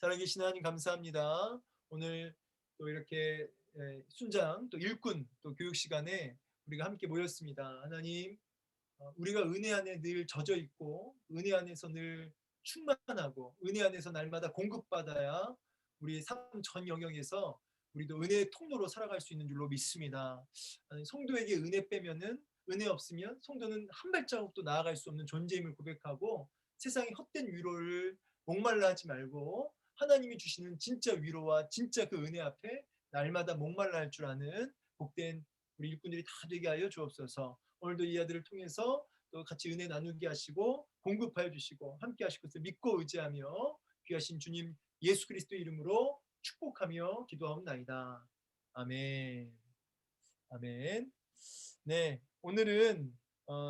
살아계신 하나님 감사합니다. 오늘 또 이렇게 순장 또 일꾼 또 교육 시간에 우리가 함께 모였습니다. 하나님, 우리가 은혜 안에 늘 젖어 있고 은혜 안에서 늘 충만하고 은혜 안에서 날마다 공급받아야 우리 삶 전 영역에서 우리도 은혜의 통로로 살아갈 수 있는 줄로 믿습니다. 성도에게 은혜 빼면은 은혜 없으면 성도는 한 발자국도 나아갈 수 없는 존재임을 고백하고 세상의 헛된 위로를 목말라 하지 말고 하나님이 주시는 진짜 위로와 진짜 그 은혜 앞에 날마다 목말라 할 줄 아는 복된 우리 일꾼들이 다 되게 하여 주옵소서. 오늘도 이 아들을 통해서 또 같이 은혜 나누게 하시고 공급하여 주시고 함께 하실 것을 믿고 의지하며 귀하신 주님 예수 그리스도 이름으로 축복하며 기도하옵나이다. 아멘. 아멘. 네, 오늘은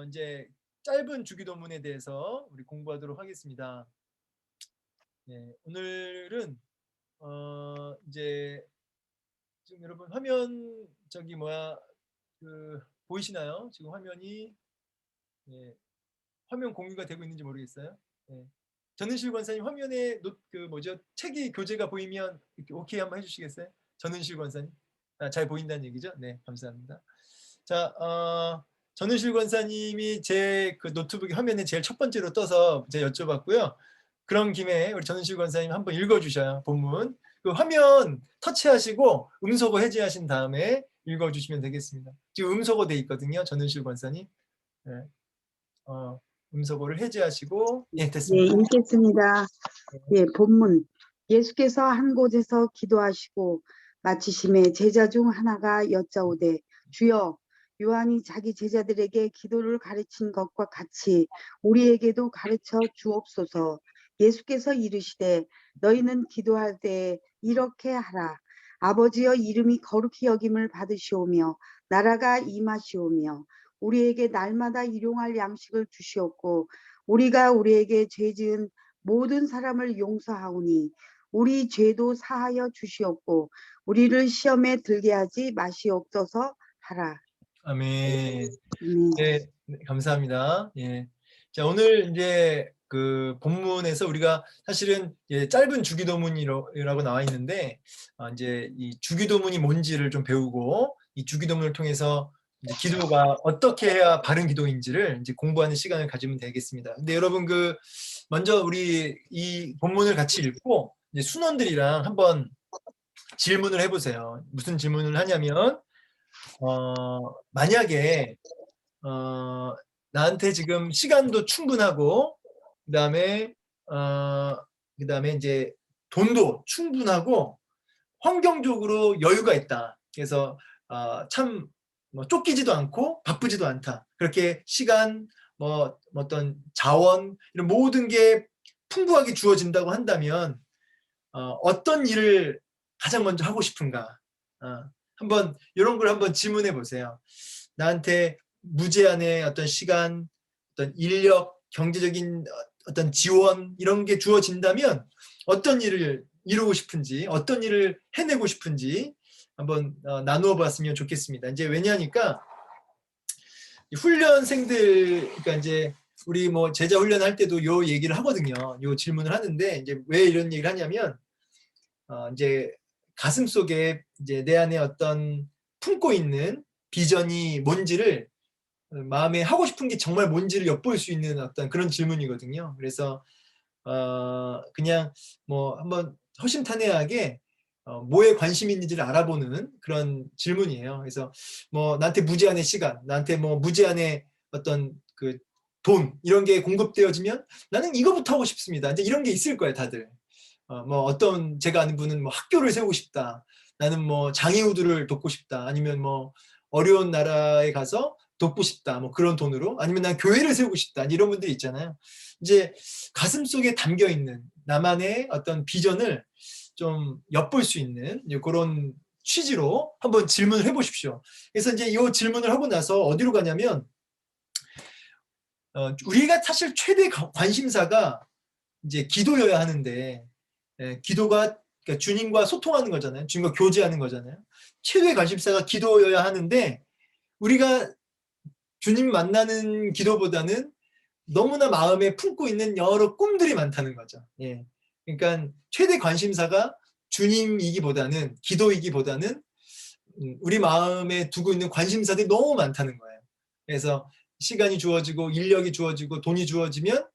이제 짧은 주기도문에 대해서 우리 공부하도록 하겠습니다. 네, 오늘은 이제 지금 여러분 화면 보이시나요? 지금 화면이 화면 공유가 되고 있는지 모르겠어요. 전은실 권사님 화면에 책이 교재가 보이면 이렇게 오케이 한번 해주시겠어요? 전은실 권사님 잘 보인다는 얘기죠? 네, 감사합니다. 자, 전은실 권사님이 제 그 노트북 화면에 제일 첫 번째로 떠서 제가 여쭤봤고요. 그런 김에 우리 전은실 권사님 한번 읽어주셔요. 본문. 그 화면 터치하시고 음소거 해제하신 다음에 읽어주시면 되겠습니다. 지금 음소거 돼 있거든요. 전은실 권사님. 네. 음소거를 해제하시고 예, 됐습니다. 읽겠습니다. 본문. 예수께서 한 곳에서 기도하시고 마치심에 제자 중 하나가 여짜오되 주여, 요한이 자기 제자들에게 기도를 가르친 것과 같이 우리에게도 가르쳐 주옵소서. 예수께서 이르시되 너희는 기도할 때 이렇게 하라. 아버지여, 이름이 거룩히 여김을 받으시오며 나라가 임하시오며 우리에게 날마다 일용할 양식을 주시옵고 우리가 우리에게 죄 지은 모든 사람을 용서하오니 우리 죄도 사하여 주시옵고 우리를 시험에 들게 하지 마시옵소서 하라. 아멘. 네, 감사합니다. 예. 자, 오늘 이제 그 본문에서 우리가 사실은 짧은 주기도문이라고 나와 있는데 이제 이 주기도문이 뭔지를 좀 배우고 이 주기도문을 통해서 이제 기도가 어떻게 해야 바른 기도인지를 이제 공부하는 시간을 가지면 되겠습니다. 근데 여러분 먼저 우리 이 본문을 같이 읽고 이제 순원들이랑 한번 질문을 해보세요. 무슨 질문을 하냐면 만약에 나한테 지금 시간도 충분하고 그다음에 이제 돈도 충분하고 환경적으로 여유가 있다. 그래서 참 쫓기지도 않고 바쁘지도 않다. 그렇게 시간, 어떤 자원 이런 모든 게 풍부하게 주어진다고 한다면 어떤 일을 가장 먼저 하고 싶은가? 한번 이런 걸 한번 질문해 보세요. 나한테 무제한의 어떤 시간, 어떤 인력, 경제적인 어떤 지원 이런 게 주어진다면 어떤 일을 이루고 싶은지, 어떤 일을 해내고 싶은지 한번 나누어 봤으면 좋겠습니다. 이제 왜냐하니까 훈련생들, 그러니까 이제 우리 제자 훈련할 때도 요 얘기를 하거든요. 요 질문을 하는데 이제 왜 이런 얘기를 하냐면 이제 가슴 속에 이제 내 안에 어떤 품고 있는 비전이 뭔지를 마음에 하고 싶은 게 정말 뭔지를 엿볼 수 있는 어떤 그런 질문이거든요. 그래서 그냥 한번 허심탄회하게 뭐에 관심이 있는지를 알아보는 그런 질문이에요. 그래서 나한테 무제한의 시간, 나한테 무제한의 어떤 그 돈 이런 게 공급되어지면 나는 이거부터 하고 싶습니다. 이제 이런 게 있을 거예요, 다들. 어떤 제가 아는 분은 학교를 세우고 싶다. 나는 장애우들을 돕고 싶다. 아니면 어려운 나라에 가서 돕고 싶다. 그런 돈으로. 아니면 난 교회를 세우고 싶다. 이런 분들이 있잖아요. 이제 가슴 속에 담겨 있는 나만의 어떤 비전을 좀 엿볼 수 있는 그런 취지로 한번 질문을 해보십시오. 그래서 이제 이 질문을 하고 나서 어디로 가냐면 우리가 사실 최대 관심사가 이제 기도여야 하는데 기도가 그러니까 주님과 소통하는 거잖아요. 주님과 교제하는 거잖아요. 최대의 관심사가 기도여야 하는데 우리가 주님 만나는 기도보다는 너무나 마음에 품고 있는 여러 꿈들이 많다는 거죠. 예. 그러니까 최대 관심사가 주님이기보다는, 기도이기보다는 우리 마음에 두고 있는 관심사들이 너무 많다는 거예요. 그래서 시간이 주어지고 인력이 주어지고 돈이 주어지면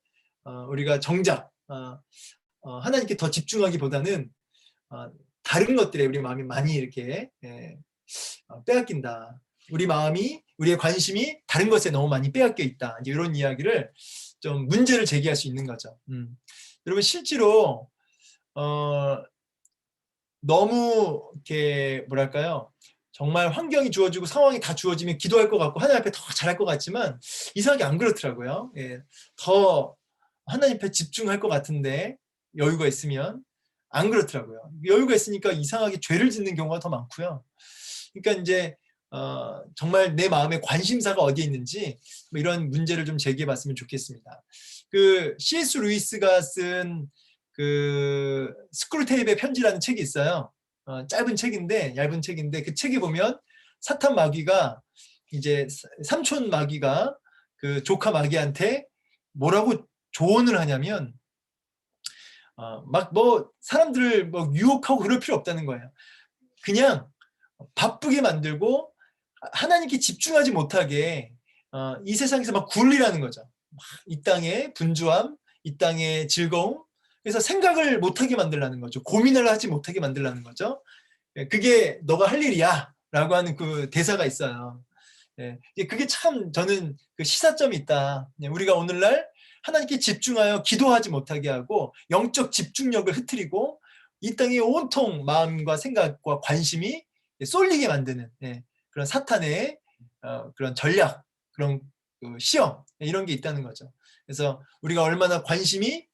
우리가 정작 하나님께 더 집중하기보다는 다른 것들에 우리 마음이 많이 이렇게 빼앗긴다. 우리 마음이, 우리의 관심이 다른 것에 너무 많이 빼앗겨 있다. 이제 이런 이야기를 좀 문제를 제기할 수 있는 거죠. 여러분 실제로 너무 이렇게 뭐랄까요? 정말 환경이 주어지고 상황이 다 주어지면 기도할 것 같고 하나님 앞에 더 잘할 것 같지만 이상하게 안 그렇더라고요. 예, 더 하나님 앞에 집중할 것 같은데 여유가 있으면 안 그렇더라고요. 여유가 있으니까 이상하게 죄를 짓는 경우가 더 많고요. 그러니까 이제 정말 내 마음의 관심사가 어디에 있는지 뭐 이런 문제를 좀 제기해봤으면 좋겠습니다. 그 C.S. 루이스가 쓴 그 스크루테이프의 편지라는 책이 있어요. 짧은 책인데, 얇은 책인데 그 책에 보면 사탄 마귀가 이제 삼촌 마귀가 그 조카 마귀한테 뭐라고 조언을 하냐면 막 뭐 사람들을 뭐 유혹하고 그럴 필요 없다는 거예요. 그냥 바쁘게 만들고 하나님께 집중하지 못하게 이 세상에서 막 굴리라는 거죠. 이 땅의 분주함, 이 땅의 즐거움, 그래서 생각을 못하게 만들라는 거죠. 고민을 하지 못하게 만들라는 거죠. 그게 너가 할 일이야 라고 하는 그 대사가 있어요. 그게 참 저는 그 시사점이 있다. 우리가 오늘날 하나님께 집중하여 기도하지 못하게 하고 영적 집중력을 흐트리고 이 땅에 온통 마음과 생각과 관심이 쏠리게 만드는 그런 사탄의 그런 전략, 그런 그 시험 이런 게 있다는 거죠. 그래서 우리가 얼마나 관심이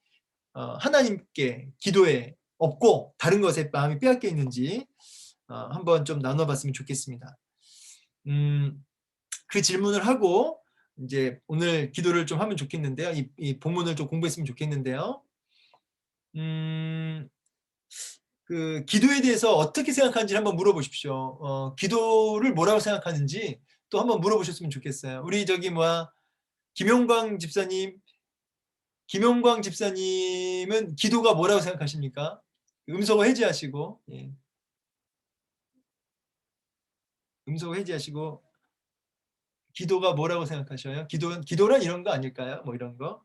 하나님께 기도에 없고 다른 것에 마음이 빼앗겨 있는지 한번 좀 나눠봤으면 좋겠습니다. 그 질문을 하고 이제 오늘 기도를 좀 하면 좋겠는데요. 이 본문을 좀 공부했으면 좋겠는데요. 그 기도에 대해서 어떻게 생각하는지 한번 물어보십시오. 기도를 뭐라고 생각하는지 또 한번 물어보셨으면 좋겠어요. 우리 저기 뭐야 김용광 집사님은 기도가 뭐라고 생각하십니까? 음소거 해제하시고 음소거 해제하시고 기도가 뭐라고 생각하셔요? 기도란 이런 거 아닐까요? 뭐 이런 거?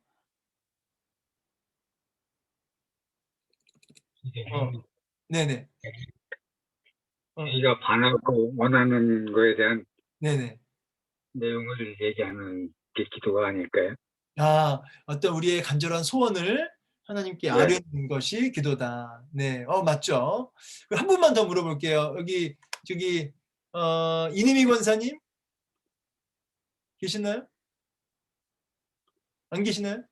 네네. 네가 바라고 원하는 거에 대한 네네. 내용을 얘기하는 게 기도가 아닐까요? 어떤 우리의 간절한 소원을 하나님께 네. 아뢰는 것이 기도다. 네, 맞죠? 한 분만 더 물어볼게요. 저기, 이니미 권사님? 계시나요? 안 계시나요?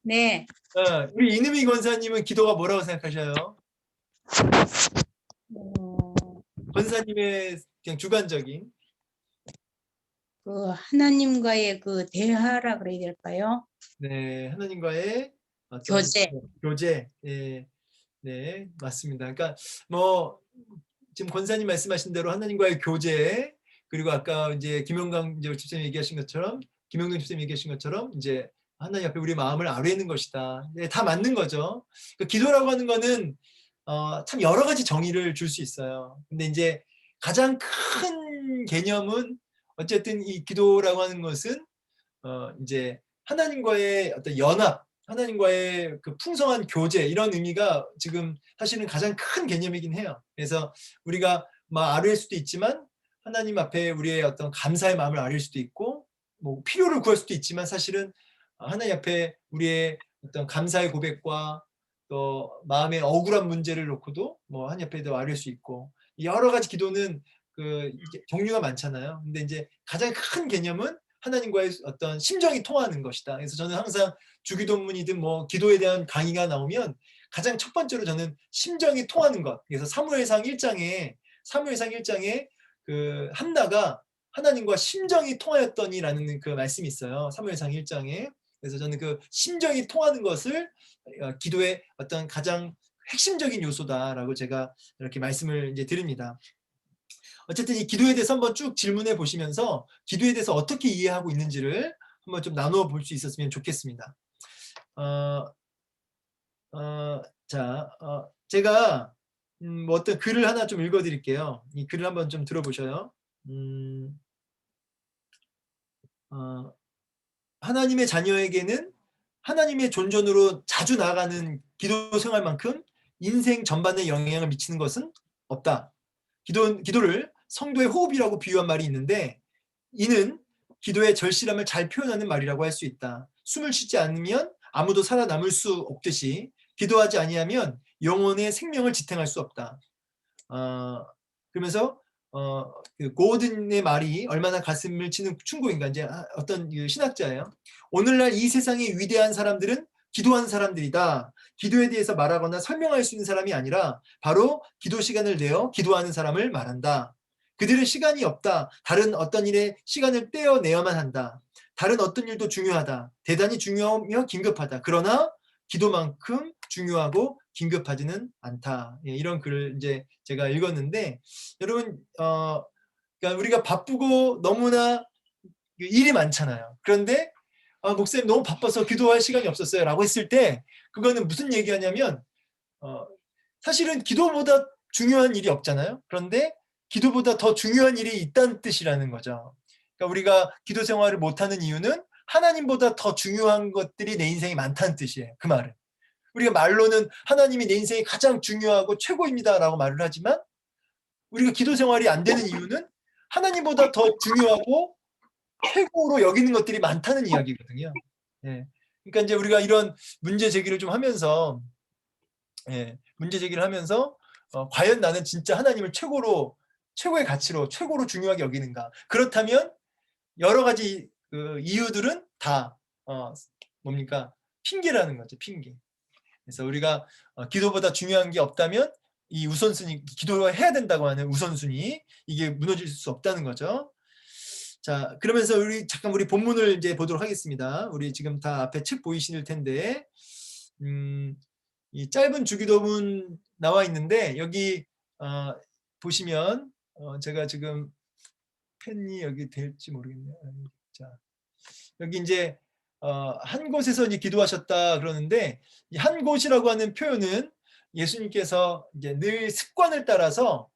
네, 우리 이니미 권사님은 기도가 뭐라고 생각하셔요? 권사님의 그냥 주관적인. 그 하나님과의 그 대화라 그래야 될까요? 네, 하나님과의 어떤 교제. 네, 맞습니다. 그러니까 뭐 지금 권사님 말씀하신 대로 하나님과의 교제, 그리고 아까 이제 김영강 집사님 얘기하신 것처럼, 김영동 집사님 얘기하신 것처럼 이제 하나님 앞에 우리 마음을 아뢰는 것이다. 네, 다 맞는 거죠. 그러니까 기도라고 하는 거는 참 여러 가지 정의를 줄 수 있어요. 근데 이제 가장 큰 개념은 어쨌든 이 기도라고 하는 것은 이제 하나님과의 어떤 연합, 하나님과의 그 풍성한 교제 이런 의미가 지금 사실은 가장 큰 개념이긴 해요. 그래서 우리가 막 아뢰일 수도 있지만 하나님 앞에 우리의 어떤 감사의 마음을 아뢰일 수도 있고 뭐 필요를 구할 수도 있지만 사실은 하나님 앞에 우리의 어떤 감사의 고백과 또 마음의 억울한 문제를 놓고도 뭐 하나님 앞에도 아뢰일 수 있고 여러 가지 기도는 그 종류가 많잖아요. 근데 이제 가장 큰 개념은 하나님과의 어떤 심정이 통하는 것이다. 그래서 저는 항상 주기도문이든 뭐 기도에 대한 강의가 나오면 가장 첫 번째로 저는 심정이 통하는 것. 그래서 사무엘상 1장에 그 한나가 하나님과 심정이 통하였더니라는 그 말씀이 있어요. 사무엘상 1장에. 그래서 저는 그 심정이 통하는 것을 기도의 어떤 가장 핵심적인 요소다라고 제가 이렇게 말씀을 이제 드립니다. 어쨌든 이 기도에 대해서 한번 쭉 질문해 보시면서 기도에 대해서 어떻게 이해하고 있는지를 한번 좀 나누어 볼 수 있었으면 좋겠습니다. 자, 제가 뭐 어떤 글을 하나 좀 읽어드릴게요. 이 글을 한번 좀 들어보셔요. 하나님의 자녀에게는 하나님의 존전으로 자주 나아가는 기도 생활만큼 인생 전반에 영향을 미치는 것은 없다. 기도를 성도의 호흡이라고 비유한 말이 있는데, 이는 기도의 절실함을 잘 표현하는 말이라고 할 수 있다. 숨을 쉬지 않으면 아무도 살아남을 수 없듯이 기도하지 아니하면 영혼의 생명을 지탱할 수 없다. 그러면서 그 고든의 말이 얼마나 가슴을 치는 충고인가, 이제 어떤 신학자예요. 오늘날 이 세상의 위대한 사람들은 기도한 사람들이다. 기도에 대해서 말하거나 설명할 수 있는 사람이 아니라 바로 기도 시간을 내어 기도하는 사람을 말한다. 그들은 시간이 없다. 다른 어떤 일에 시간을 떼어내야만 한다. 다른 어떤 일도 중요하다. 대단히 중요하며 긴급하다. 그러나 기도만큼 중요하고 긴급하지는 않다. 예, 이런 글을 이제 제가 읽었는데, 여러분, 그러니까 우리가 바쁘고 너무나 일이 많잖아요. 그런데 목사님 너무 바빠서 기도할 시간이 없었어요 라고 했을 때, 그거는 무슨 얘기하냐면 사실은 기도보다 중요한 일이 없잖아요. 그런데 기도보다 더 중요한 일이 있다는 뜻이라는 거죠. 그러니까 우리가 기도 생활을 못하는 이유는 하나님보다 더 중요한 것들이 내 인생에 많다는 뜻이에요. 그 말은. 우리가 말로는 하나님이 내 인생이 가장 중요하고 최고입니다 라고 말을 하지만, 우리가 기도 생활이 안 되는 이유는 하나님보다 더 중요하고 최고로 여기는 것들이 많다는 이야기거든요. 예. 그러니까 이제 우리가 이런 문제 제기를 좀 하면서, 문제 제기를 하면서 과연 나는 진짜 하나님을 최고의 가치로, 최고로 중요하게 여기는가? 그렇다면 여러 가지 그 이유들은 다 뭡니까? 핑계라는 거죠. 핑계. 그래서 우리가 기도보다 중요한 게 없다면 이 우선순위, 기도해야 된다고 하는 우선순위, 이게 무너질 수 없다는 거죠. 자, 그러면서 잠깐 우리 본문을 이제 보도록 하겠습니다. 우리 지금 다 앞에 책 보이실 텐데, 이 짧은 주기도문 나와 있는데, 여기 보시면 제가 지금 펜이 여기 될지 모르겠네요. 자, 여기 이제 한 곳에서 이제 기도하셨다 그러는데, 이 한 곳이라고 하는 표현은 예수님께서 이제 늘 습관을 따라서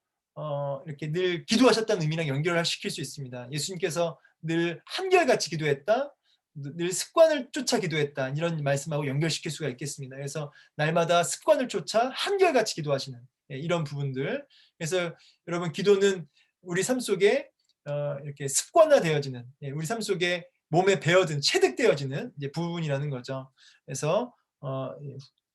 이렇게 늘 기도하셨다는 의미랑 연결을 시킬 수 있습니다. 예수님께서 늘 한결같이 기도했다, 늘 습관을 쫓아 기도했다, 이런 말씀하고 연결시킬 수가 있겠습니다. 그래서 날마다 습관을 쫓아 한결같이 기도하시는 이런 부분들. 그래서 여러분, 기도는 우리 삶 속에 이렇게 습관화되어지는, 우리 삶 속에 몸에 배어든, 체득되어지는 이제 부분이라는 거죠. 그래서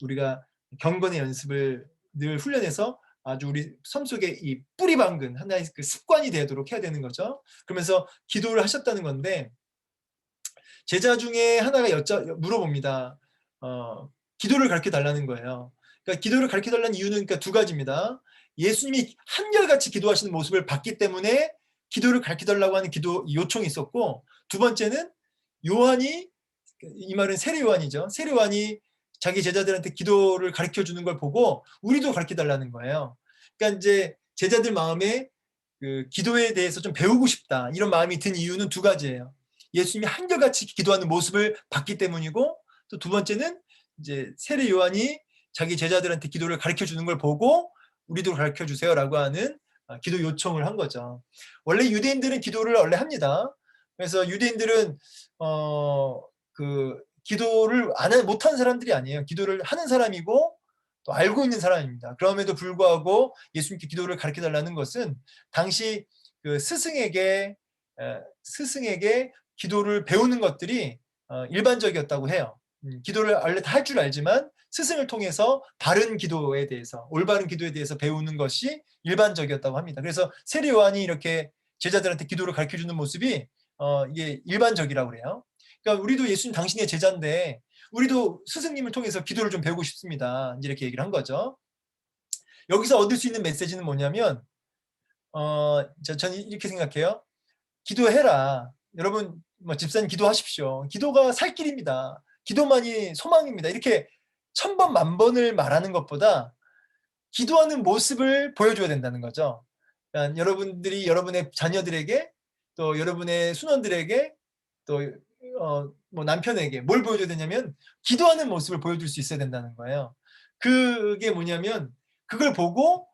우리가 경건의 연습을 늘 훈련해서 아주 우리 삶 속에 이 뿌리 박은 하나의 그 습관이 되도록 해야 되는 거죠. 그러면서 기도를 하셨다는 건데, 제자 중에 하나가 물어봅니다. 기도를 가르쳐 달라는 거예요. 그러니까 기도를 가르쳐 달라는 이유는 그러니까 두 가지입니다. 예수님이 한결같이 기도하시는 모습을 봤기 때문에 기도를 가르쳐 달라고 하는 기도 요청이 있었고, 두 번째는 요한이, 이 말은 세례 요한이죠. 세례 요한이 자기 제자들한테 기도를 가르쳐 주는 걸 보고 우리도 가르쳐 달라는 거예요. 그러니까 이제 제자들 마음에 그 기도에 대해서 좀 배우고 싶다, 이런 마음이 든 이유는 두 가지예요. 예수님이 한결같이 기도하는 모습을 봤기 때문이고, 또 두 번째는 이제 세례 요한이 자기 제자들한테 기도를 가르쳐 주는 걸 보고 우리도 가르쳐 주세요라고 하는 기도 요청을 한 거죠. 원래 유대인들은 기도를 원래 합니다. 그래서 유대인들은 그 기도를 못하는 사람들이 아니에요. 기도를 하는 사람이고 또 알고 있는 사람입니다. 그럼에도 불구하고 예수님께 기도를 가르쳐 달라는 것은 당시 그 스승에게 기도를 배우는 것들이 일반적이었다고 해요. 기도를 원래 다 할 줄 알지만 스승을 통해서 바른 기도에 대해서, 올바른 기도에 대해서 배우는 것이 일반적이었다고 합니다. 그래서 세례 요한이 이렇게 제자들한테 기도를 가르쳐 주는 모습이 이게 일반적이라고 그래요. 그러니까 우리도 예수님 당신의 제자인데 우리도 스승님을 통해서 기도를 좀 배우고 싶습니다, 이렇게 얘기를 한 거죠. 여기서 얻을 수 있는 메시지는 뭐냐면, 저는 이렇게 생각해요. 기도해라. 여러분, 집사님 기도하십시오. 기도가 살 길입니다. 기도만이 소망입니다. 이렇게 1000번 만번을 말하는 것보다 기도하는 모습을 보여줘야 된다는 거죠. 그러니까 여러분들이 여러분의 자녀들에게, 또 여러분의 순원들에게, 또 뭐 남편에게 뭘 보여줘야 되냐면 기도하는 모습을 보여줄 수 있어야 된다는 거예요. 그게 뭐냐면 그걸 보고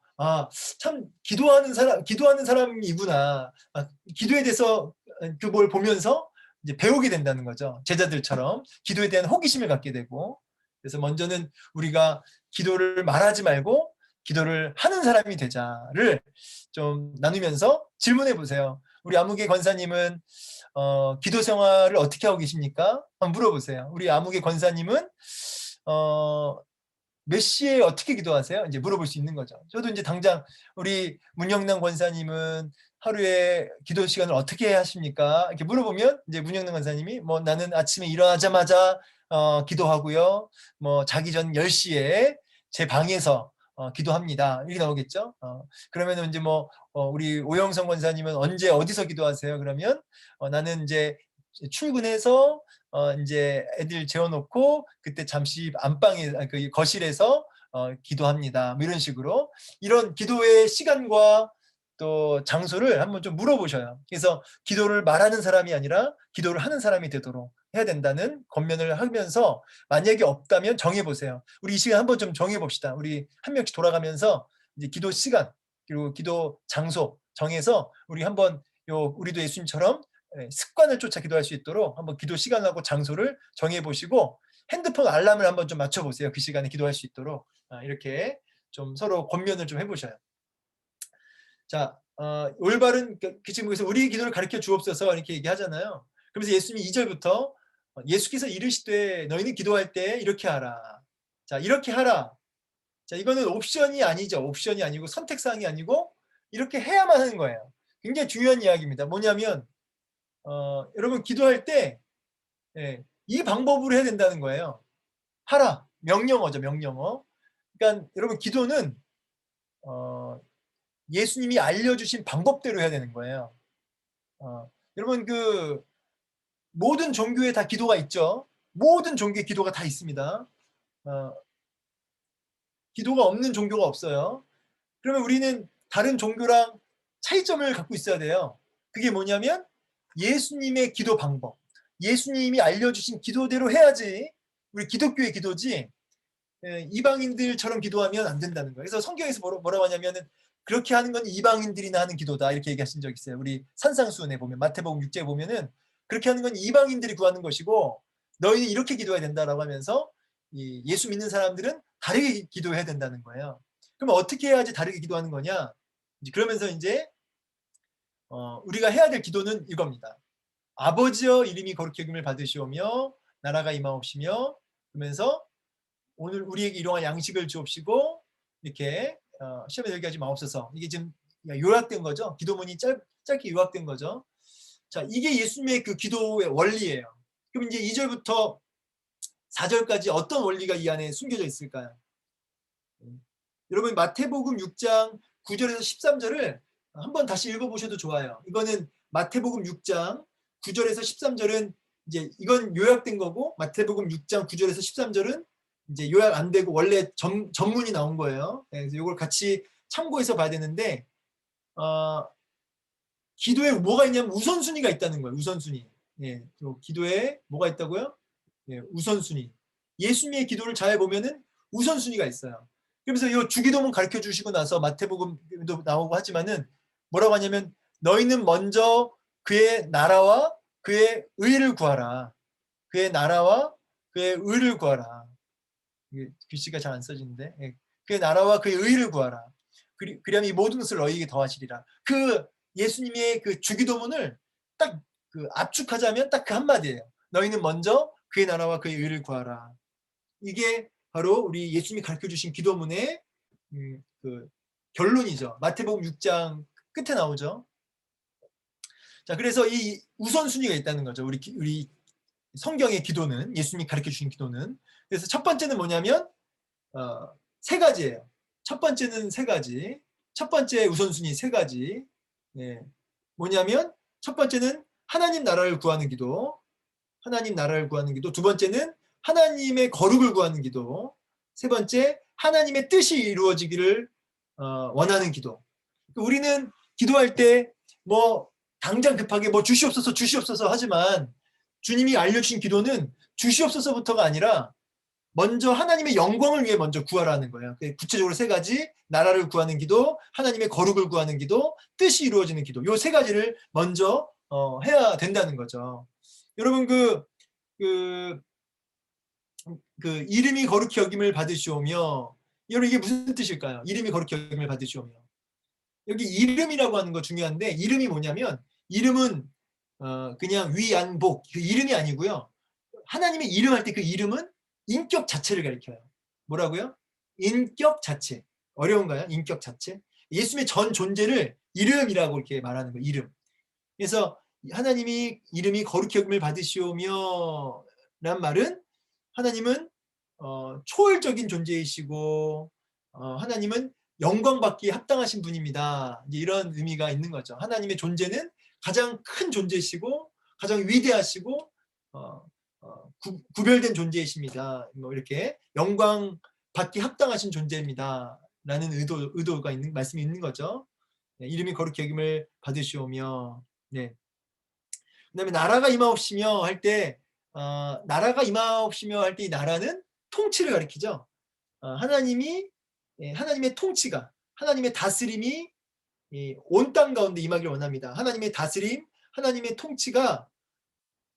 참 기도하는 사람이구나. 기도에 대해서 그걸 보면서 이제 배우게 된다는 거죠. 제자들처럼 기도에 대한 호기심을 갖게 되고. 그래서 먼저는 우리가 기도를 말하지 말고 기도를 하는 사람이 되자를 좀 나누면서 질문해 보세요. 우리 아무개 권사님은 기도 생활을 어떻게 하고 계십니까? 한번 물어보세요. 우리 아무개 권사님은 몇 시에 어떻게 기도하세요? 이제 물어볼 수 있는 거죠. 저도 이제 당장 우리 문영남 권사님은 하루에 기도 시간을 어떻게 하십니까? 이렇게 물어보면 이제 문영남 권사님이 뭐 나는 아침에 일어나자마자 기도하고요. 뭐 자기 전 10시에 제 방에서 기도합니다. 이렇게 나오겠죠. 그러면 이제 뭐 우리 오영성 권사님은 언제 어디서 기도하세요? 그러면 나는 이제 출근해서 이제 애들 재워놓고 그때 잠시 안방에 그 거실에서 기도합니다. 뭐 이런 식으로 이런 기도의 시간과 또 장소를 한번 좀 물어보셔요. 그래서 기도를 말하는 사람이 아니라 기도를 하는 사람이 되도록 해야 된다는 권면을 하면서 만약에 없다면 정해보세요. 우리 이 시간 한번 좀 정해봅시다. 우리 한 명씩 돌아가면서 이제 기도 시간 그리고 기도 장소 정해서 우리 한번 우리도 예수님처럼 습관을 쫓아 기도할 수 있도록 한번 기도 시간하고 장소를 정해보시고 핸드폰 알람을 한번 좀 맞춰보세요. 그 시간에 기도할 수 있도록 이렇게 좀 서로 권면을 좀 해보셔요. 자, 올바른 지금 그래서 우리 기도를 가르쳐 주옵소서 이렇게 얘기하잖아요. 그래서 예수님이 2절부터 예수께서 이르시되 너희는 기도할 때 이렇게 하라. 자, 이렇게 하라. 자, 이거는 옵션이 아니죠. 옵션이 아니고 선택사항이 아니고 이렇게 해야만 하는 거예요. 굉장히 중요한 이야기입니다. 뭐냐면 여러분 기도할 때 이 방법으로 해야 된다는 거예요. 하라. 명령어죠. 명령어. 그러니까 여러분 기도는 예수님이 알려주신 방법대로 해야 되는 거예요. 여러분 그 모든 종교에 다 기도가 있죠. 모든 종교에 기도가 다 있습니다. 기도가 없는 종교가 없어요. 그러면 우리는 다른 종교랑 차이점을 갖고 있어야 돼요. 그게 뭐냐면 예수님의 기도 방법, 예수님이 알려주신 기도대로 해야지 우리 기독교의 기도지 이방인들처럼 기도하면 안 된다는 거예요. 그래서 성경에서 뭐라고 하냐면은 그렇게 하는 건 이방인들이나 하는 기도다 이렇게 얘기하신 적 있어요. 우리 산상수훈에 보면 마태복음 6장에 보면은 그렇게 하는 건 이방인들이 구하는 것이고 너희는 이렇게 기도해야 된다라고 하면서 예수 믿는 사람들은 다르게 기도해야 된다는 거예요. 그럼 어떻게 해야지 다르게 기도하는 거냐? 그러면서 이제 우리가 해야 될 기도는 이겁니다. 아버지여 이름이 거룩히 여김을 받으시오며 나라가 임하옵시며 그러면서 오늘 우리에게 일용할 양식을 주옵시고 이렇게 시험에 들게 하지 마옵소서. 이게 지금 요약된 거죠. 기도문이 짧게 요약된 거죠. 자, 이게 예수님의 그 기도의 원리예요. 그럼 이제 2절부터 4절까지 어떤 원리가 이 안에 숨겨져 있을까요? 여러분 마태복음 6장 9절에서 13절을 한번 다시 읽어보셔도 좋아요. 이거는 마태복음 6장 9절에서 13절은 이제 이건 요약된 거고 마태복음 6장 9절에서 13절은 이제 요약 안 되고 원래 전문이 나온 거예요. 그래서 이걸 같이 참고해서 봐야 되는데 기도에 뭐가 있냐면 우선순위가 있다는 거예요. 우선순위. 예, 기도에 뭐가 있다고요? 예, 우선순위. 예수님의 기도를 잘 보면은 우선순위가 있어요. 그러면서 이 주기도문 가르쳐 주시고 나서 마태복음도 나오고 하지만은 뭐라고 하냐면 너희는 먼저 그의 나라와 그의 의를 구하라. 그의 나라와 그의 의를 구하라. 글씨가 잘 안 써지는데 그의 나라와 그의 의를 구하라. 그리하면 이 모든 것을 너희에게 더하시리라. 그 예수님의 그 주기도문을 딱 그 압축하자면 딱 그 한마디예요. 너희는 먼저 그의 나라와 그의 의를 구하라. 이게 바로 우리 예수님이 가르쳐 주신 기도문의 그 결론이죠. 마태복음 6장 끝에 나오죠. 자, 그래서 이 우선순위가 있다는 거죠. 우리 성경의 기도는 예수님이 가르쳐 주신 기도는. 그래서 첫 번째는 뭐냐면 세 가지예요. 첫 번째는 세 가지. 첫 번째 우선순위 세 가지. 뭐냐면 첫 번째는 하나님 나라를 구하는 기도. 하나님 나라를 구하는 기도. 두 번째는 하나님의 거룩을 구하는 기도. 세 번째 하나님의 뜻이 이루어지기를 원하는 기도. 우리는 기도할 때 뭐 당장 급하게 뭐 주시옵소서 하지만 주님이 알려주신 기도는 주시옵소서부터가 아니라 먼저 하나님의 영광을 위해 먼저 구하라는 거예요. 구체적으로 세 가지, 나라를 구하는 기도, 하나님의 거룩을 구하는 기도, 뜻이 이루어지는 기도. 요 세 가지를 먼저 해야 된다는 거죠. 여러분 그 이름이 거룩히 여김을 받으시오며, 여러분 이게 무슨 뜻일까요? 이름이 거룩히 여김을 받으시오며. 여기 이름이라고 하는 거 중요한데, 이름이 뭐냐면 이름은 그냥 위안복 그 이름이 아니고요. 하나님의 이름 할 때 그 이름은 인격 자체를 가리켜요. 뭐라고요? 인격 자체. 어려운가요? 인격 자체. 예수님의 전 존재를 이름이라고 이렇게 말하는 거예요. 이름. 그래서 하나님이 이름이 거룩히 여김을 받으시오며 란 말은 하나님은 초월적인 존재이시고 하나님은 영광받기에 합당하신 분입니다. 이제 이런 의미가 있는 거죠. 하나님의 존재는 가장 큰 존재이시고 가장 위대하시고 구별된 존재이십니다. 뭐 이렇게 영광받기 합당하신 존재입니다. 라는 의도가 있는 말씀이 있는 거죠. 네, 이름이 거룩히 여김을 받으시오며. 네. 그다음에 나라가 임하옵시며 할 때 나라가 임하옵시며 할 때 이 나라는 통치를 가리키죠. 하나님의 통치가, 하나님의 다스림이 온 땅 가운데 임하기를 원합니다. 하나님의 다스림, 하나님의 통치가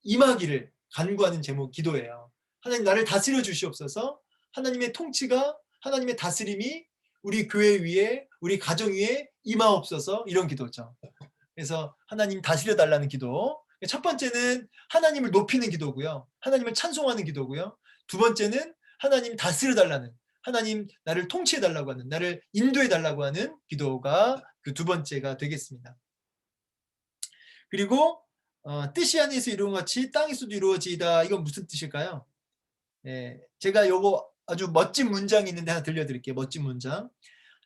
임하기를 간구하는 제목 기도예요. 하나님 나를 다스려 주시옵소서. 하나님의 통치가, 하나님의 다스림이 우리 교회 위에, 우리 가정 위에 임하옵소서. 이런 기도죠. 그래서 하나님 다스려 달라는 기도. 첫 번째는 하나님을 높이는 기도고요. 하나님을 찬송하는 기도고요. 두 번째는 하나님 다스려 달라는, 하나님 나를 통치해 달라고 하는, 나를 인도해 달라고 하는 기도가 그 두 번째가 되겠습니다. 그리고 뜻이 하늘에서 이룬 것 같이 땅에서도 이루어지이다. 이건 무슨 뜻일까요? 제가 요거 아주 멋진 문장이 있는데 하나 들려드릴게요. 멋진 문장.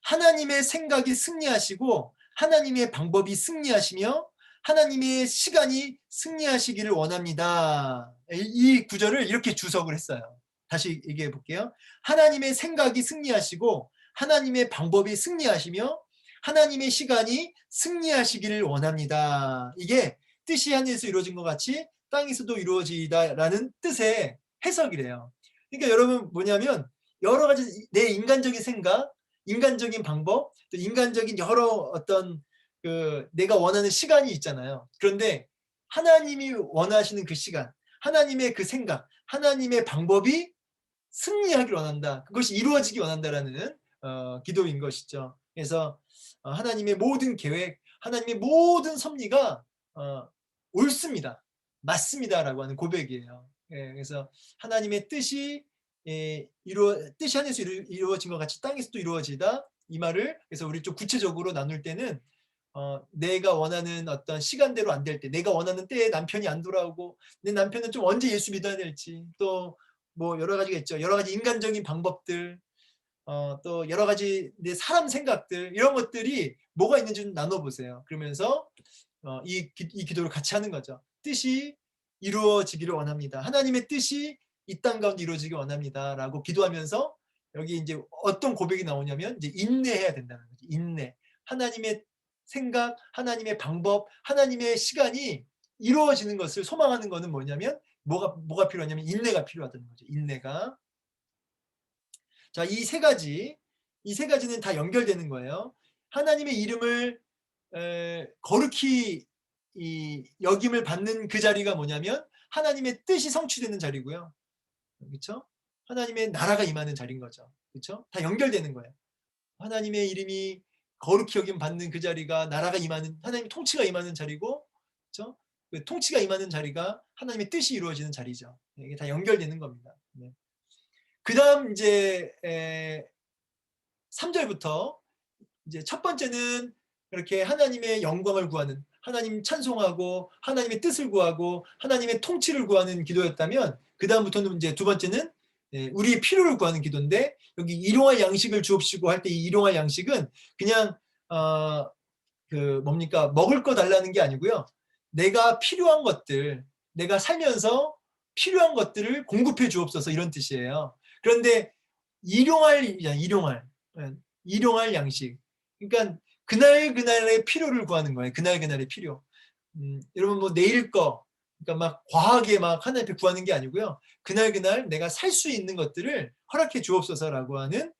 하나님의 생각이 승리하시고 하나님의 방법이 승리하시며 하나님의 시간이 승리하시기를 원합니다. 이 구절을 이렇게 주석을 했어요. 다시 얘기해 볼게요. 하나님의 생각이 승리하시고 하나님의 방법이 승리하시며 하나님의 시간이 승리하시기를 원합니다. 이게 뜻이 하늘에서 이루어진 것 같이 땅에서도 이루어지다라는 뜻의 해석이래요. 그러니까 여러분 뭐냐면 여러 가지 내 인간적인 생각, 인간적인 방법, 또 인간적인 여러 어떤 내가 원하는 시간이 있잖아요. 그런데 하나님이 원하시는 그 시간, 하나님의 그 생각, 하나님의 방법이 승리하기를 원한다. 그것이 이루어지기 원한다라는 기도인 것이죠. 그래서 하나님의 모든 계획, 하나님의 모든 섭리가 옳습니다. 맞습니다라고 하는 고백이에요. 그래서 하나님의 뜻이 뜻이 하늘에서 이루어진 것 같이 땅에서도 이루어지다. 이 말을 그래서 우리 좀 구체적으로 나눌 때는 내가 원하는 어떤 시간대로 안 될 때, 내가 원하는 때에 남편이 안 돌아오고 내 남편은 좀 언제 예수 믿어야 될지, 또 뭐 여러 가지가 있죠. 여러 가지 인간적인 방법들, 또 여러 가지 내 사람 생각들, 이런 것들이 뭐가 있는지 좀 나눠보세요. 그러면서 이 기도를 같이 하는 거죠. 뜻이 이루어지기를 원합니다. 하나님의 뜻이 이 땅 가운데 이루어지기 원합니다. 라고 기도하면서 여기 이제 어떤 고백이 나오냐면 이제 인내해야 된다는 거죠. 인내. 하나님의 생각, 하나님의 방법, 하나님의 시간이 이루어지는 것을 소망하는 것은 뭐냐면 뭐가 필요하냐면 인내가 필요하다는 거죠. 인내가. 자, 이 세 가지는 다 연결되는 거예요. 하나님의 이름을 거룩히 여김을 받는 그 자리가 뭐냐면 하나님의 뜻이 성취되는 자리고요. 그렇죠? 하나님의 나라가 임하는 자리인 거죠. 그렇죠? 다 연결되는 거예요. 하나님의 이름이 거룩히 여김 받는 그 자리가 나라가 임하는, 하나님의 통치가 임하는 자리고, 그렇죠? 그 통치가 임하는 자리가 하나님의 뜻이 이루어지는 자리죠. 이게 다 연결되는 겁니다. 네. 그다음 이제 3절부터 이제 첫 번째는 이렇게 하나님의 영광을 구하는, 하나님 찬송하고 하나님의 뜻을 구하고 하나님의 통치를 구하는 기도였다면, 그다음부터는 이제 두 번째는 우리의 필요를 구하는 기도인데, 여기 일용할 양식을 주옵시고 할 때 이 일용할 양식은 그냥 뭡니까, 먹을 거 달라는 게 아니고요. 내가 필요한 것들, 내가 살면서 필요한 것들을 공급해 주옵소서, 이런 뜻이에요. 그런데 일용할 양식, 그러니까 그날의 필요를 구하는 거예요. 그날의 필요. 여러분 뭐 내일 거, 그러니까 막 과하게 막 하나님 앞에 구하는 게 아니고요. 그날 내가 살 수 있는 것들을 허락해 주옵소서라고 하는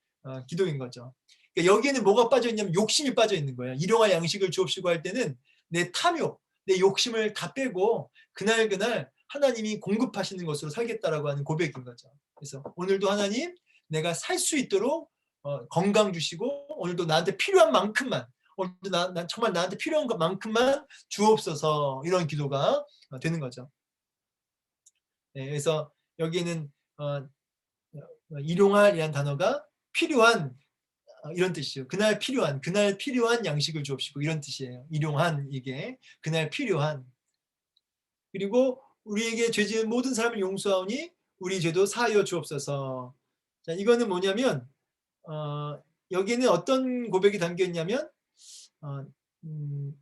기도인 거죠. 그러니까 여기에는 뭐가 빠져 있냐면 욕심이 빠져 있는 거예요. 일용할 양식을 주옵시고 할 때는 내 탐욕, 내 욕심을 다 빼고 그날 하나님이 공급하시는 것으로 살겠다라고 하는 고백인 거죠. 그래서 오늘도 하나님 내가 살 수 있도록 건강 주시고 오늘도 나한테 필요한 만큼만 오늘도 난 정말 나한테 필요한 것만큼만 주옵소서 이런 기도가 되는 거죠. 네, 그래서 여기에는 일용할이라는 단어가 필요한 이런 뜻이에요. 그날 필요한 양식을 주옵시고 이런 뜻이에요. 일용한 이게 그날 필요한. 그리고 우리에게 죄 지은 모든 사람을 용서하오니 우리 죄도 사하여 주옵소서. 자, 이거는 뭐냐면 여기에는 어떤 고백이 담겨 있냐면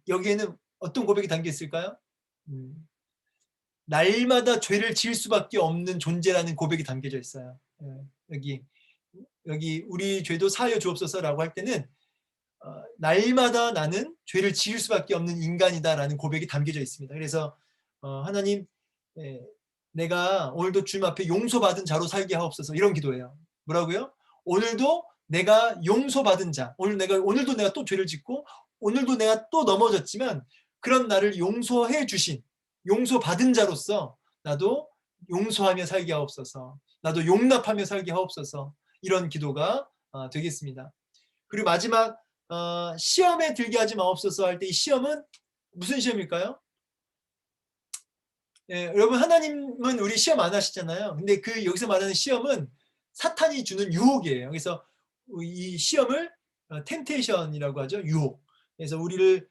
여기에는 어떤 고백이 담겨 있을까요? 날마다 죄를 지을 수밖에 없는 존재라는 고백이 담겨져 있어요. 여기 우리 죄도 사하여 주옵소서라고 할 때는 날마다 나는 죄를 지을 수밖에 없는 인간이다라는 고백이 담겨져 있습니다. 그래서 하나님 내가 오늘도 주님 앞에 용서받은 자로 살게 하옵소서 이런 기도예요. 뭐라고요? 오늘도 내가 용서받은 자, 오늘도 내가 또 죄를 짓고 오늘도 내가 또 넘어졌지만 그런 나를 용서해 주신 용서받은 자로서 나도 용서하며 살게 하옵소서. 나도 용납하며 살게 하옵소서. 이런 기도가 되겠습니다. 그리고 마지막 시험에 들게 하지 마옵소서 할 때 이 시험은 무슨 시험일까요? 예, 여러분 하나님은 우리 시험 안 하시잖아요. 근데 그 여기서 말하는 시험은 사탄이 주는 유혹이에요. 그래서 이 시험을 템테이션이라고 하죠. 유혹. 그래서 우리를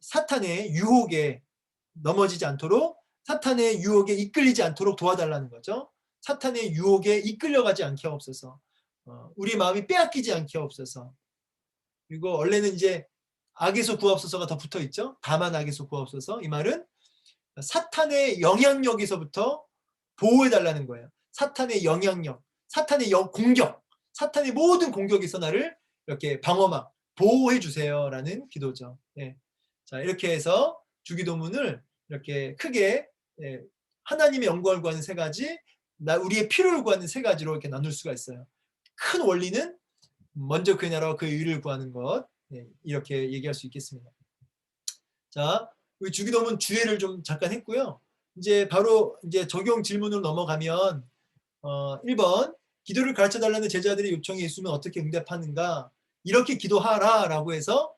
사탄의 유혹에 넘어지지 않도록 사탄의 유혹에 이끌리지 않도록 도와달라는 거죠. 사탄의 유혹에 이끌려가지 않게 하옵소서. 우리 마음이 빼앗기지 않게 하옵소서. 그리고 원래는 이제 악에서 구하옵소서가 더 붙어 있죠. 다만 악에서 구하옵소서. 이 말은 사탄의 영향력에서부터 보호해달라는 거예요. 사탄의 영향력, 사탄의 공격, 사탄의 모든 공격에서 나를 이렇게 방어막, 보호해 주세요라는 기도죠. 예. 자, 이렇게 해서 주기도문을 이렇게 크게 하나님의 영광을 구하는 세 가지, 우리의 필요를 구하는 세 가지로 이렇게 나눌 수가 있어요. 큰 원리는 먼저 그의 나라와 그의 의를 구하는 것, 이렇게 얘기할 수 있겠습니다. 자, 우리 주기도문 주례를 좀 잠깐 했고요. 이제 바로 이제 적용 질문으로 넘어가면 1번 기도를 가르쳐 달라는 제자들의 요청에 예수님은 어떻게 응답하는가? 이렇게 기도하라라고 해서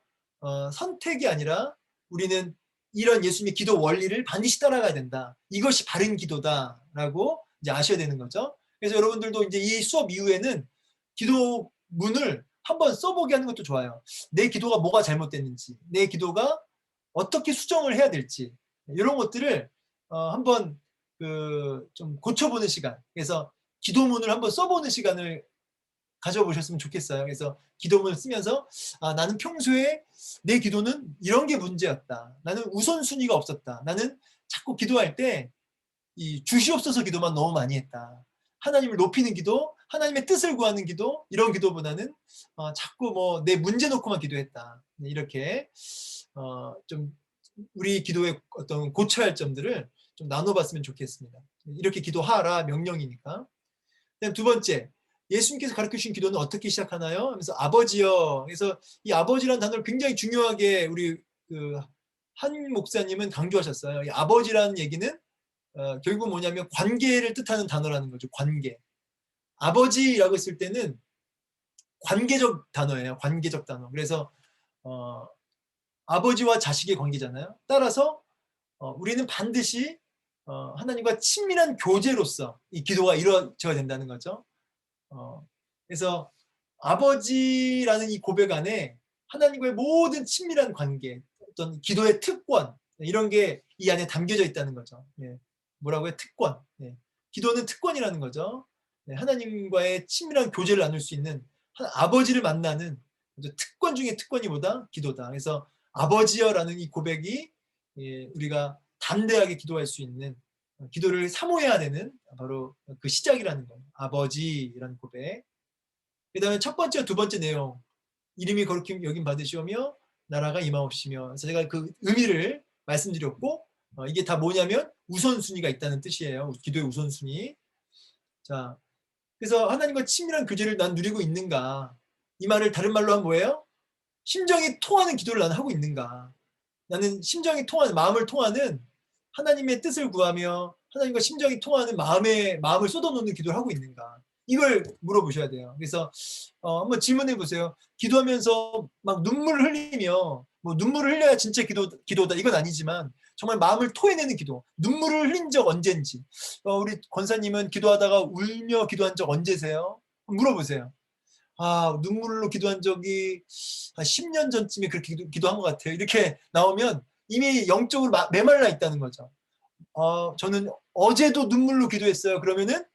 선택이 아니라 우리는 이런 예수님의 기도 원리를 반드시 따라가야 된다. 이것이 바른 기도다라고 이제 아셔야 되는 거죠. 그래서 여러분들도 이제 이 수업 이후에는 기도문을 한번 써보게 하는 것도 좋아요. 내 기도가 뭐가 잘못됐는지, 내 기도가 어떻게 수정을 해야 될지 이런 것들을 한번 좀 고쳐보는 시간. 그래서 기도문을 한번 써보는 시간을 가져보셨으면 좋겠어요. 그래서 기도문을 쓰면서 나는 평소에 내 기도는 이런 게 문제였다. 나는 우선순위가 없었다. 나는 자꾸 기도할 때 이 주시옵소서 기도만 너무 많이 했다. 하나님을 높이는 기도, 하나님의 뜻을 구하는 기도, 이런 기도보다는 자꾸 뭐 내 문제 놓고만 기도했다. 이렇게 좀 우리 기도의 어떤 고쳐야 할 점들을 좀 나눠봤으면 좋겠습니다. 이렇게 기도하라 명령이니까. 그다음 두 번째, 예수님께서 가르쳐 주신 기도는 어떻게 시작하나요? 하면서 아버지여. 그래서 이 아버지라는 단어를 굉장히 중요하게 우리 한 목사님은 강조하셨어요. 이 아버지라는 얘기는 결국 뭐냐면 관계를 뜻하는 단어라는 거죠. 관계. 아버지라고 했을 때는 관계적 단어예요. 관계적 단어. 그래서 아버지와 자식의 관계잖아요. 따라서 우리는 반드시 하나님과 친밀한 교제로서 이 기도가 이루어져야 된다는 거죠. 그래서 아버지라는 이 고백 안에 하나님과의 모든 친밀한 관계, 어떤 기도의 특권 이런 게 이 안에 담겨져 있다는 거죠. 예. 뭐라고요? 특권. 예. 기도는 특권이라는 거죠. 예. 하나님과의 친밀한 교제를 나눌 수 있는 아버지를 만나는 특권 중에 특권이 뭐다? 기도다. 그래서 아버지여라는 이 고백이 우리가 담대하게 기도할 수 있는 기도를 사모해야 되는 바로 그 시작이라는 거예요. 아버지라는 고백. 그 다음에 첫 번째, 두 번째 내용. 이름이 거룩히 여김 받으시오며 나라가 임하옵시며. 그래서 제가 그 의미를 말씀드렸고 이게 다 뭐냐면 우선순위가 있다는 뜻이에요. 기도의 우선순위. 자, 그래서 하나님과 친밀한 교제를 난 누리고 있는가? 이 말을 다른 말로 하면 뭐예요? 심정이 통하는 기도를 난 하고 있는가? 나는 심정이 통하는, 마음을 통하는 하나님의 뜻을 구하며 하나님과 심정이 통하는 마음을 쏟아놓는 기도를 하고 있는가? 이걸 물어보셔야 돼요. 그래서 한번 질문해 보세요. 기도하면서 막 눈물을 흘리며, 뭐 눈물을 흘려야 진짜 기도다 이건 아니지만 정말 마음을 토해내는 기도, 눈물을 흘린 적 언젠지. 우리 권사님은 기도하다가 울며 기도한 적 언제세요? 물어보세요. 눈물로 기도한 적이 한 10년 전쯤에 그렇게 기도한 것 같아요. 이렇게 나오면 이미 영적으로 메말라 있다는 거죠. 저는 어제도 눈물로 기도했어요. 그러면은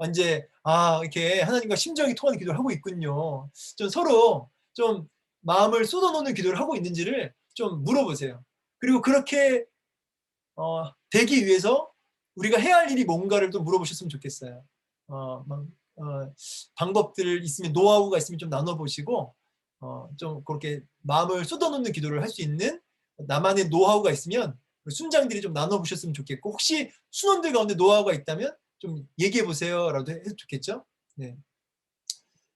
이제 이렇게 하나님과 심정이 통하는 기도를 하고 있군요. 좀 서로 좀 마음을 쏟아놓는 기도를 하고 있는지를 좀 물어보세요. 그리고 그렇게 되기 위해서 우리가 해야 할 일이 뭔가를 또 물어보셨으면 좋겠어요. 방법들 있으면, 노하우가 있으면 좀 나눠보시고 좀 그렇게 마음을 쏟아놓는 기도를 할 수 있는 나만의 노하우가 있으면 순장들이 좀 나눠보셨으면 좋겠고, 혹시 순원들 가운데 노하우가 있다면 좀 얘기해보세요라도 해도 좋겠죠. 네.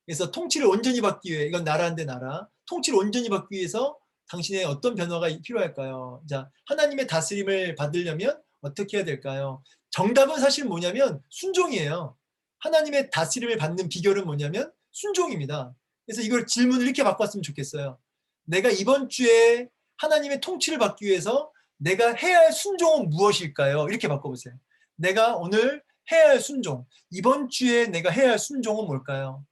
그래서 통치를 온전히 받기 위해, 이건 나라인데 나라, 통치를 온전히 받기 위해서 당신의 어떤 변화가 필요할까요? 자, 하나님의 다스림을 받으려면 어떻게 해야 될까요? 정답은 사실 뭐냐면 순종이에요. 하나님의 다스림을 받는 비결은 뭐냐면 순종입니다. 그래서 이걸 질문을 이렇게 바꿨으면 좋겠어요. 내가 이번 주에 하나님의 통치를 받기 위해서 내가 해야 할 순종은 무엇일까요? 이렇게 바꿔보세요. 내가 오늘 해야 할 순종, 이번 주에 내가 해야 할 순종은 뭘까요?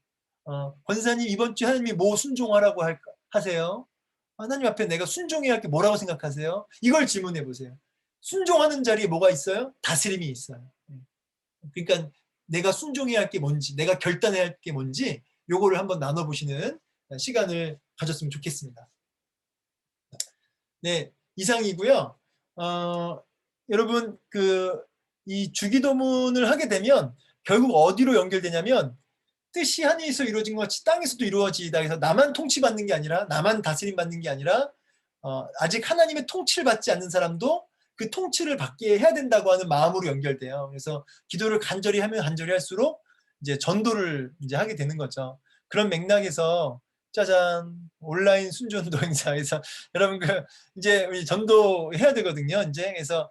권사님, 이번 주에 하나님이 뭐 순종하라고 하세요? 하나님 앞에 내가 순종해야 할 게 뭐라고 생각하세요? 이걸 질문해 보세요. 순종하는 자리에 뭐가 있어요? 다스림이 있어요. 그러니까 내가 순종해야 할 게 뭔지, 내가 결단해야 할 게 뭔지, 요거를 한번 나눠보시는 시간을 가졌으면 좋겠습니다. 네, 이상이고요. 여러분, 이 주기도문을 하게 되면 결국 어디로 연결되냐면, 뜻이 하늘에서 이루어진 것 같이 땅에서도 이루어지다. 그래서 나만 통치받는 게 아니라, 나만 다스림 받는 게 아니라, 아직 하나님의 통치를 받지 않는 사람도 그 통치를 받게 해야 된다고 하는 마음으로 연결돼요. 그래서 기도를 간절히 하면 간절히 할수록 이제 전도를 이제 하게 되는 거죠. 그런 맥락에서 짜잔, 온라인 순전도 행사에서 여러분 이제 우리 전도 해야 되거든요. 이제 그래서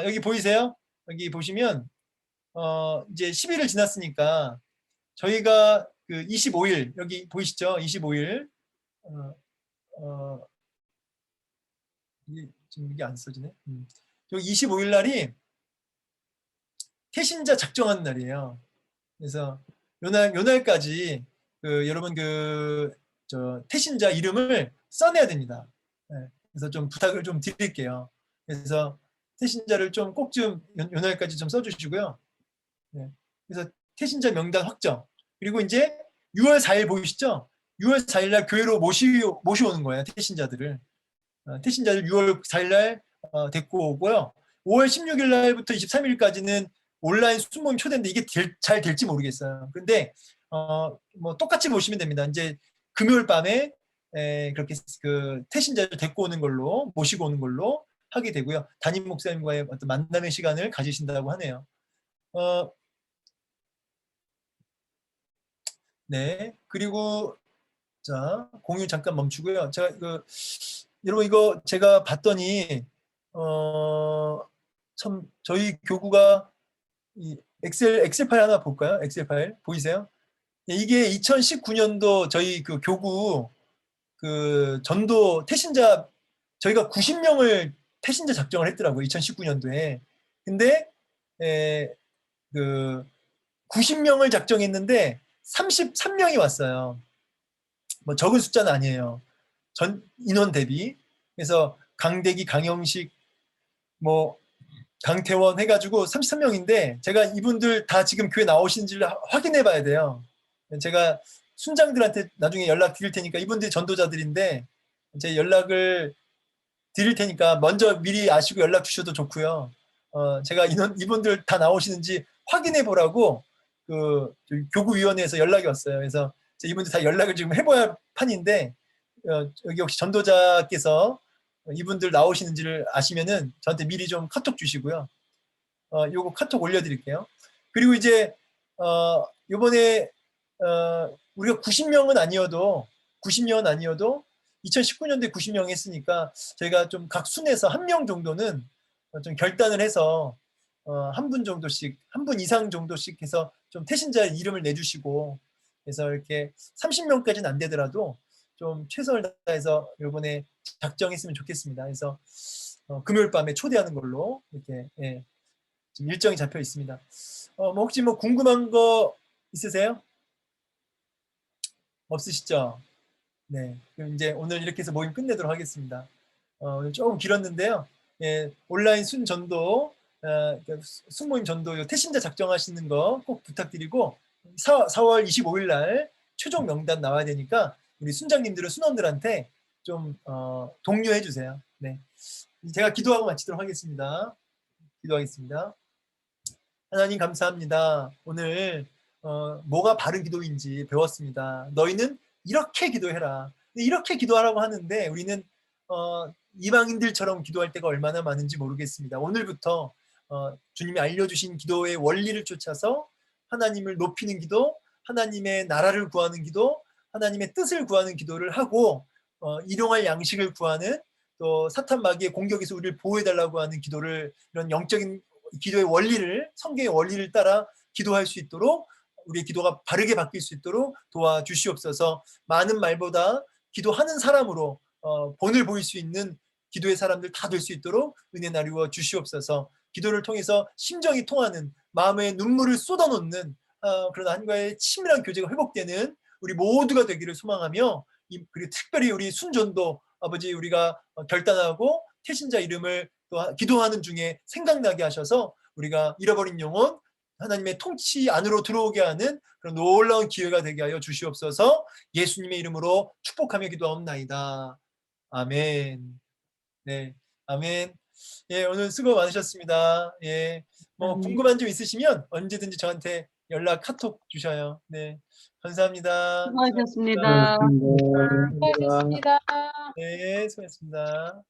여기 보이세요? 여기 보시면 이제 10일을 지났으니까 저희가 25일 여기 보이시죠? 25일 지금 이게 안 써지네. 여기 25일 날이 태신자 작정하는 날이에요. 그래서 요날까지 여러분 저 태신자 이름을 써내야 됩니다. 네, 그래서 좀 부탁을 좀 드릴게요. 그래서 태신자를 좀 꼭 좀 요날까지 좀 써주시고요. 네, 그래서 태신자 명단 확정. 그리고 이제 6월 4일 보이시죠? 6월 4일 날 교회로 모셔오는 거예요. 태신자들을 6월 4일 날 데리고 오고요. 5월 16일 날부터 23일까지는 온라인 순모임 초대인데 이게 잘 될지 모르겠어요. 근데 뭐 똑같이 보시면 됩니다. 이제 금요일 밤에 그렇게 태신자를 데리고 오는 걸로, 모시고 오는 걸로 하게 되고요. 담임 목사님과의 어떤 만남의 시간을 가지신다고 하네요. 네, 그리고 자, 공유 잠깐 멈추고요. 제가 여러분 이거 제가 봤더니 참 저희 교구가 이 엑셀 파일 하나 볼까요? 엑셀 파일 보이세요? 이게 2019년도 저희 교구 전도 태신자 저희가 90명을 태신자 작정을 했더라고요. 2019년도에. 근데 90명을 작정했는데 33명이 왔어요. 뭐 적은 숫자는 아니에요. 전 인원 대비. 그래서 강대기, 강영식, 뭐 강태원 해가지고 33명인데 제가 이분들 다 지금 교회 나오신지를 확인해 봐야 돼요. 제가 순장들한테 나중에 연락 드릴 테니까, 이분들이 전도자들인데 제 연락을 드릴 테니까 먼저 미리 아시고 연락 주셔도 좋고요. 제가 이분들 다 나오시는지 확인해 보라고 교구위원회에서 연락이 왔어요. 그래서 이분들 다 연락을 지금 해봐야 판인데 여기 혹시 전도자께서 이분들 나오시는지를 아시면은 저한테 미리 좀 카톡 주시고요. 요거 카톡 올려드릴게요. 그리고 이제 요번에 우리가 90명은 아니어도 2019년도에 90명 했으니까 저희가 좀 각 순에서 한 명 정도는 좀 결단을 해서 한 분 정도씩, 한 분 이상 정도씩 해서 좀 태신자 이름을 내주시고, 그래서 이렇게 30명까지는 안 되더라도 좀 최선을 다해서 이번에 작정했으면 좋겠습니다. 그래서 금요일 밤에 초대하는 걸로 이렇게 지금 일정이 잡혀 있습니다. 뭐 혹시 뭐 궁금한 거 있으세요? 없으시죠? 네, 그럼 이제 오늘 이렇게 해서 모임 끝내도록 하겠습니다. 오늘 조금 길었는데요. 예, 온라인 순전도, 순모임 전도 태신자 작정하시는 거 꼭 부탁드리고 4월 25일 날 최종 명단 나와야 되니까 우리 순장님들은 순원들한테 좀 독려해 주세요. 네, 제가 기도하고 마치도록 하겠습니다. 기도하겠습니다. 하나님 감사합니다. 오늘 뭐가 바른 기도인지 배웠습니다. 너희는 이렇게 기도해라. 이렇게 기도하라고 하는데 우리는 이방인들처럼 기도할 때가 얼마나 많은지 모르겠습니다. 오늘부터 주님이 알려주신 기도의 원리를 쫓아서 하나님을 높이는 기도, 하나님의 나라를 구하는 기도, 하나님의 뜻을 구하는 기도를 하고 일용할 양식을 구하는, 또 사탄 마귀의 공격에서 우리를 보호해달라고 하는 기도를, 이런 영적인 기도의 원리를, 성경의 원리를 따라 기도할 수 있도록, 우리의 기도가 바르게 바뀔 수 있도록 도와주시옵소서. 많은 말보다 기도하는 사람으로 본을 보일 수 있는 기도의 사람들 다 될 수 있도록 은혜 나누어 주시옵소서. 기도를 통해서 심정이 통하는, 마음의 눈물을 쏟아놓는 그런 하나님과의 친밀한 교제가 회복되는 우리 모두가 되기를 소망하며, 그리고 특별히 우리 순전도 아버지 우리가 결단하고 태신자 이름을 또 기도하는 중에 생각나게 하셔서 우리가 잃어버린 영혼 하나님의 통치 안으로 들어오게 하는 그런 놀라운 기회가 되게 하여 주시옵소서. 예수님의 이름으로 축복하며 기도하옵나이다. 아멘. 네, 아멘. 예, 오늘 수고 많으셨습니다. 예, 뭐 궁금한 점 있으시면 언제든지 저한테 연락, 카톡 주셔요. 네, 감사합니다. 수고하셨습니다. 수고하셨습니다. 네, 수고했습니다.